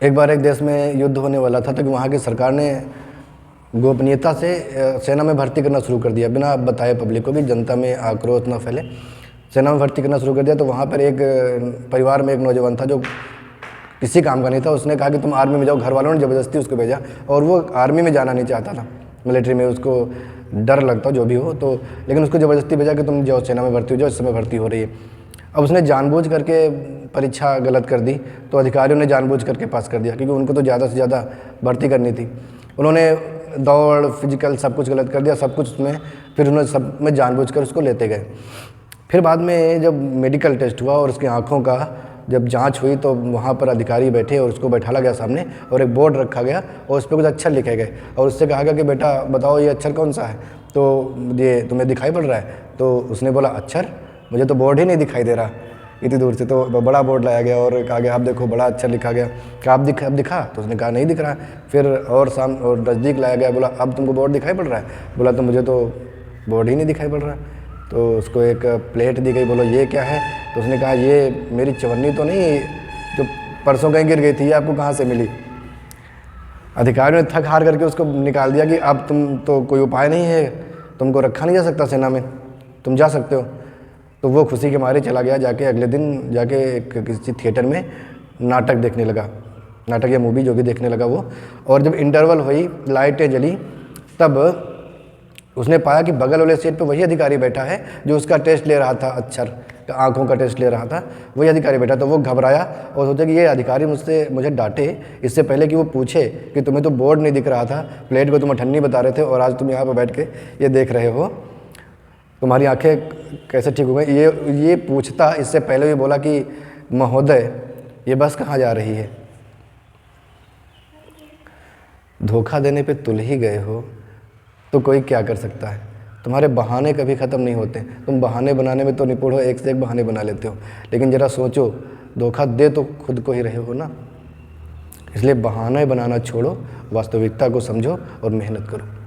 एक बार एक देश में युद्ध होने वाला था, तो वहाँ की सरकार ने गोपनीयता से सेना में भर्ती करना शुरू कर दिया, बिना बताए पब्लिक को, भी जनता में आक्रोश ना फैले। सेना में भर्ती करना शुरू कर दिया। तो वहाँ पर एक परिवार में एक नौजवान था जो किसी काम का नहीं था। उसने कहा कि तुम आर्मी में जाओ। घर वालों ने ज़बरदस्ती उसको भेजा, और वो आर्मी में जाना नहीं चाहता था, मिलिट्री में उसको डर लगता जो भी हो। तो लेकिन उसको ज़बरदस्ती भेजा कि तुम जाओ सेना में भर्ती हो जाओ, इस समय भर्ती हो रही है। अब उसने जानबूझ करके परीक्षा गलत कर दी, तो अधिकारियों ने जानबूझ करके पास कर दिया, क्योंकि उनको तो ज़्यादा से ज़्यादा भर्ती करनी थी। उन्होंने दौड़, फिजिकल सब कुछ गलत कर दिया, सब कुछ उसमें। फिर उन्होंने सब में जानबूझ कर उसको लेते गए। फिर बाद में जब मेडिकल टेस्ट हुआ और उसकी आँखों का जब जांच हुई, तो वहाँ पर अधिकारी बैठे और उसको बैठाला गया सामने, और एक बोर्ड रखा गया और उस पर कुछ अक्षर लिखे गए, और उससे कहा गया कि बेटा बताओ ये अक्षर कौन सा है, तो ये तुम्हें दिखाई पड़ रहा है? तो उसने बोला अक्षर, मुझे तो बोर्ड ही नहीं दिखाई दे रहा इतनी दूर से। तो बड़ा बोर्ड लाया गया और कहा गया आप देखो बड़ा अक्षर लिखा गया। कहा अब दिखा? तो उसने कहा नहीं दिख रहा। फिर और नज़दीक लाया गया, बोला अब तुमको बोर्ड दिखाई पड़ रहा है? बोला तो मुझे तो बोर्ड ही नहीं दिखाई पड़ रहा। तो उसको एक प्लेट दी गई, बोलो ये क्या है? तो उसने कहा ये मेरी चवन्नी तो नहीं जो परसों कहीं गिर गई थी, ये आपको कहाँ से मिली? अधिकारियों ने थक हार करके उसको निकाल दिया कि अब तुम तो कोई उपाय नहीं है, तुमको रखा नहीं जा सकता सेना में, तुम जा सकते हो। तो वो खुशी के मारे चला गया। जाके अगले दिन जाके किसी थिएटर में नाटक देखने लगा, नाटक या मूवी जो भी देखने लगा वो। और जब इंटरवल हुई, लाइटें जली, तब उसने पाया कि बगल वाले सीट पे वही अधिकारी बैठा है जो उसका टेस्ट ले रहा था, अक्षर आँखों का टेस्ट ले रहा था, वही अधिकारी बैठा। तो वो घबराया और सोचा कि ये अधिकारी मुझे डांटे इससे पहले कि वो पूछे कि तुम्हें तो बोर्ड नहीं दिख रहा था, प्लेट को तुम अठन्नी बता रहे थे, और आज तुम यहाँ पर बैठ के ये देख रहे हो, तुम्हारी आंखें कैसे ठीक हो गई? ये पूछता इससे पहले भी बोला कि महोदय ये बस कहाँ जा रही है? धोखा देने पे तुल ही गए हो तो कोई क्या कर सकता है? तुम्हारे बहाने कभी ख़त्म नहीं होते। तुम बहाने बनाने में तो निपुण हो, एक से एक बहाने बना लेते हो, लेकिन ज़रा सोचो, धोखा दे तो खुद को ही रहे हो ना। इसलिए बहाने बनाना छोड़ो, वास्तविकता को समझो और मेहनत करो।